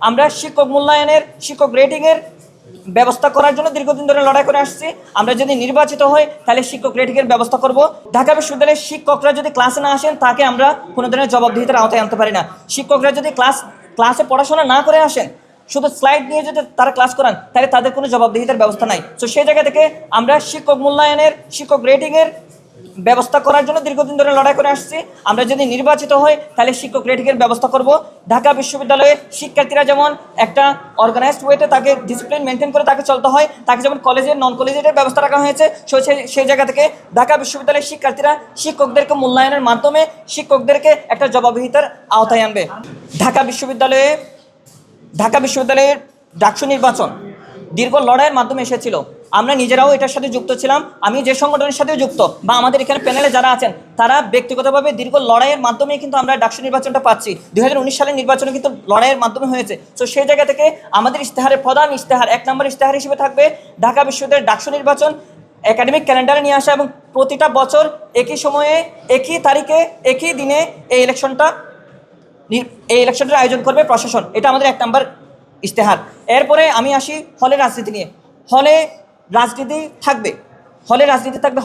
আমরা শিক্ষক মূল্যায়নের শিক্ষক রেটিং এর ব্যবস্থা করার জন্য দীর্ঘদিন ধরে লড়াই করে আসছি। আমরা যদি নির্বাচিত হই তাহলে শিক্ষক রেটিং এর ব্যবস্থা করব। ঢাকা বিশ্ববিদ্যালয়ের শিক্ষকরা যদি ক্লাসে না আসেন তাকে আমরা কোনো ধরনের জবাবদিহিতার আওতায় আনতে পারি না। শিক্ষকরা যদি ক্লাসে পড়াশোনা না করে আসেন, শুধু স্লাইড নিয়ে যদি তারা ক্লাস করান, তাহলে তাদের কোনো জবাবদিহিতার ব্যবস্থা নাই। তো সেই জায়গা থেকে আমরা শিক্ষক মূল্যায়নের শিক্ষক রেটিং এর ব্যবস্থা করার জন্য দীর্ঘদিন ধরে লড়াই করে আসছি। আমরা যদি নির্বাচিত হই তাহলে শিক্ষক রেটিংয়ের ব্যবস্থা করব। ঢাকা বিশ্ববিদ্যালয়ে শিক্ষার্থীরা যেমন একটা অর্গানাইজড ওয়েতে তাকে ডিসিপ্লিন মেনটেন করে তাকে চলতে হয়, তাকে যেমন কলেজের নন কলেজের ব্যবস্থা রাখা হয়েছে, সেই জায়গা থেকে ঢাকা বিশ্ববিদ্যালয়ের শিক্ষার্থীরা শিক্ষকদেরকে মূল্যায়নের মাধ্যমে শিক্ষকদেরকে একটা জবাবদিহিতার আওতায় আনবে। ঢাকা বিশ্ববিদ্যালয়ের ডাকসু নির্বাচন দীর্ঘ লড়াইয়ের মাধ্যমে এসেছিল। আমরা নিজেরাও এটার সাথে যুক্ত ছিলাম। আমি যে সংগঠনের সাথেও যুক্ত বা আমাদের এখানে প্যানেলে যারা আছেন তারা ব্যক্তিগতভাবে দীর্ঘ লড়াইয়ের মাধ্যমে কিন্তু আমরা ডাকসু নির্বাচনটা পাচ্ছি। 2019 সালের নির্বাচনে কিন্তু লড়াইয়ের মাধ্যমে হয়েছে। তো সেই জায়গা থেকে আমাদের ইশতেহারের প্রধান ইশতেহার 1 নম্বর ইশতেহার হিসেবে থাকবে ঢাকা বিশ্ববিদ্যালয়ের ডাকসু নির্বাচন একাডেমিক ক্যালেন্ডারে নিয়ে আসা এবং প্রতিটা বছর একই সময়ে একই তারিখে একই দিনে এই ইলেকশনটার আয়োজন করবে প্রশাসন। এটা আমাদের 1 নম্বর ইশতেহার। এরপরে আমি আসি হলে রাজনীতি নিয়ে। হলে রাজনীতি থাকবে,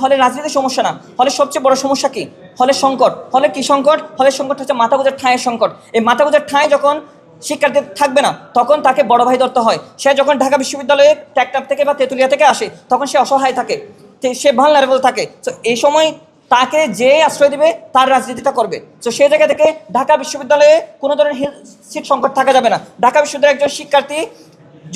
হলে রাজনীতির সমস্যা না। হলে সবচেয়ে বড় সমস্যা কি? হলে সংকট। হলে কি সংকট? হলের সংকট হচ্ছে মাথা গোঁজার ঠাঁইয়ের সংকট। এই মাথা গোঁজার ঠাঁই যখন শিক্ষার্থী থাকবে না তখন তাকে বড় ভাই ধরতে হয়। সে যখন ঢাকা বিশ্ববিদ্যালয়ের ট্যাকটাপ থেকে বা তেঁতুলিয়া থেকে আসে তখন সে অসহায় থাকে, সে ভালনারেবল থাকে। তো এই সময় তাকে যে আশ্রয় দেবে তার রাজনীতিটা করবে। তো সেই জায়গা থেকে ঢাকা বিশ্ববিদ্যালয়ে কোনো ধরনের সিট সংকট থাকা যাবে না। ঢাকা বিশ্ববিদ্যালয়ের একজন শিক্ষার্থী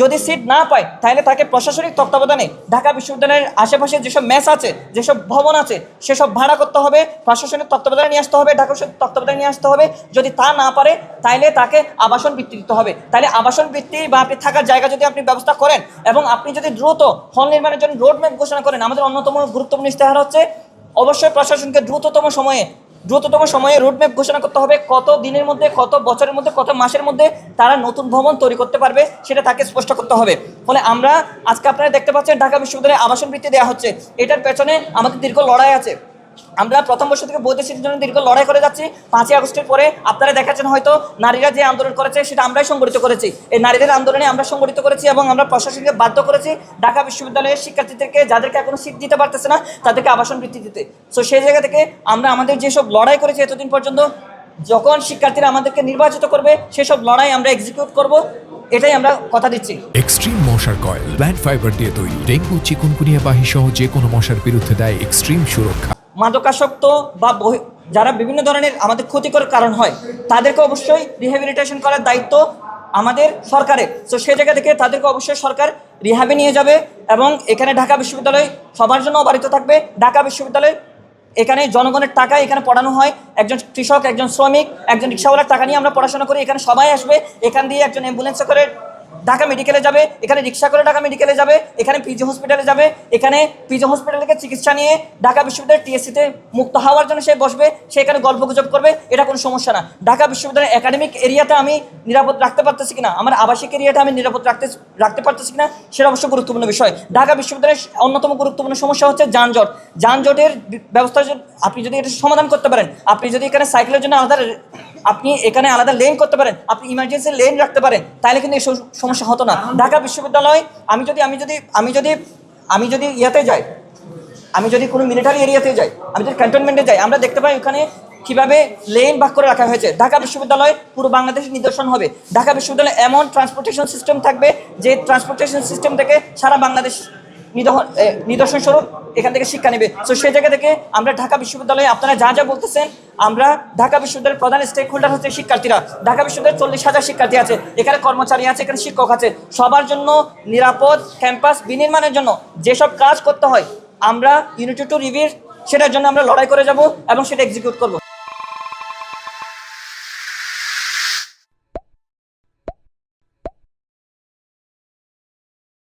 যদি সিট না পায় তাহলে তাকে প্রশাসনিক তত্ত্বাবধানে ঢাকা বিশ্ববিদ্যালয়ের আশেপাশে যেসব মেস আছে, যেসব ভবন আছে, সেসব ভাড়া করতে হবে, প্রশাসনিক তত্ত্বাবধানে নিয়ে আসতে হবে, ঢাকা তত্ত্বাবধানে নিয়ে আসতে হবে। যদি তা না পারে তাহলে তাকে আবাসন বৃত্তি দিতে হবে। তাহলে আবাসন বৃত্তি বা আপনি থাকার জায়গা যদি আপনি ব্যবস্থা করেন এবং আপনি যদি দ্রুত হল নির্মাণের জন্য রোডম্যাপ ঘোষণা করেন, আমাদের অন্যতম গুরুত্বপূর্ণ ইশতেহার হচ্ছে অবশ্যই প্রশাসনকে দ্রুততম সময়ে রোডম্যাপ ঘোষণা করতে হবে। কত দিনের মধ্যে, কত বছরের মধ্যে, কত মাসের মধ্যে তারা নতুন ভবন তৈরি করতে পারবে সেটা তাকে স্পষ্ট করতে হবে। ফলে আমরা আজকে আপনারা দেখতে পাচ্ছেন ঢাকা বিশ্ববিদ্যালয়ে আবাসন বৃত্তি দেওয়া হচ্ছে। এটার পেছনে আমাদের দীর্ঘ লড়াই আছে। আমরা প্রথম বর্ষ থেকে বৈদেশিক জন্য দীর্ঘ লড়াই করে যাচ্ছি। 5ই আগস্টের পরে আপনারা দেখাচ্ছেন হয়তো নারীরা যে আন্দোলন করেছে সেটা আমরাই সংগঠিত করেছি। এই নারীদের আন্দোলনে আমরা সংগঠিত করেছি এবং আমরা প্রশাসনকে বাধ্য করেছি ঢাকা বিশ্ববিদ্যালয়ের শিক্ষার্থীদেরকে যাদেরকে এখনো সিট দিতে পারতেছে না তাদেরকে আবাসন বৃত্তি দিতে। সো সেই জায়গা থেকে আমরা আমাদের যেসব লড়াই করেছি এতদিন পর্যন্ত, যখন শিক্ষার্থীরা আমাদেরকে নির্বাচিত করবে সেসব লড়াই আমরা এক্সিকিউট করব, এটাই আমরা কথা দিচ্ছি। এক্সট্রিম মশার কয়েল প্ল্যান্ট ফাইবার দিয়ে তৈরি, ডেঙ্গু চিকুনগুনিয়া বাহি সহ যে কোনো মশার বিরুদ্ধে দেয় এক্সট্রিম সুরক্ষা। মাদকাসক্ত বা যারা বিভিন্ন ধরনের আমাদের ক্ষতিকর কারণ হয় তাদেরকে অবশ্যই রিহ্যাবিলিটেশন করার দায়িত্ব আমাদের সরকারের। তো সেই জায়গা থেকে তাদেরকে অবশ্যই সরকার রিহ্যাবে নিয়ে যাবে এবং এখানে ঢাকা বিশ্ববিদ্যালয় সবার জন্য অবারিত থাকবে। ঢাকা বিশ্ববিদ্যালয় এখানে জনগণের টাকা এখানে পড়ানো হয়। একজন কৃষক, একজন শ্রমিক, একজন রিক্সাওয়ালার টাকা নিয়ে আমরা পড়াশোনা করি। এখানে সবাই আসবে। এখান দিয়ে একজন অ্যাম্বুলেন্সে করে ঢাকা মেডিকেলে যাবে, এখানে রিক্সা করে ঢাকা মেডিকেলে যাবে, এখানে পিজি হসপিটালে যাবে, এখানে পিজি হসপিটাল থেকে চিকিৎসা নিয়ে ঢাকা বিশ্ববিদ্যালয়ের টিএসসিতে মুক্ত হওয়ার জন্য সে বসবে, সে এখানে গল্পগুজব করবে, এটা কোনো সমস্যা না। ঢাকা বিশ্ববিদ্যালয়ের একাডেমিক এরিয়াতে আমি নিরাপদ রাখতে পারতেছি কিনা, আমার আবাসিক এরিয়াটা আমি নিরাপদ রাখতে পারতেছি কিনা সেটা অবশ্য গুরুত্বপূর্ণ বিষয়। ঢাকা বিশ্ববিদ্যালয়ের অন্যতম গুরুত্বপূর্ণ সমস্যা হচ্ছে যানজটের ব্যবস্থা। আপনি যদি এটা সমাধান করতে পারেন, আপনি যদি এখানে সাইকেলের জন্য আলাদা লেন করতে পারেন, আপনি ইমার্জেন্সি লেন রাখতে পারেন, তাহলে কিন্তু এই সমস্যা হতো না। ঢাকা বিশ্ববিদ্যালয় আমি যদি ইয়াতে যাই, আমি যদি কোনো মিলিটারি এরিয়াতে যাই, আমি যদি ক্যান্টনমেন্টে যাই, আমরা দেখতে পাই ওখানে কীভাবে লেন ভাগ করে রাখা হয়েছে। ঢাকা বিশ্ববিদ্যালয় পুরো বাংলাদেশের নিদর্শন হবে। ঢাকা বিশ্ববিদ্যালয়ে এমন ট্রান্সপোর্টেশন সিস্টেম থাকবে যে ট্রান্সপোর্টেশন সিস্টেম থেকে সারা বাংলাদেশ নিদর্শন স্বরূপ এখান থেকে শিক্ষা নেবে। তো সেই জায়গা থেকে আমরা ঢাকা বিশ্ববিদ্যালয়ে আপনারা যা বলতেছেন, আমরা ঢাকা বিশ্ববিদ্যালয়ের প্রধান স্টেক হোল্ডার হচ্ছে শিক্ষার্থীরা। ঢাকা বিশ্ববিদ্যালয়ে 40,000 শিক্ষার্থী আছে, এখানে কর্মচারী আছে, এখানে শিক্ষক আছে। সবার জন্য নিরাপদ ক্যাম্পাস বিনির্মাণের জন্য যেসব কাজ করতে হয় আমরা ইউনিটি টু রিভিউ সেটার জন্য আমরা লড়াই করে যাব এবং সেটা এক্সিকিউট করব।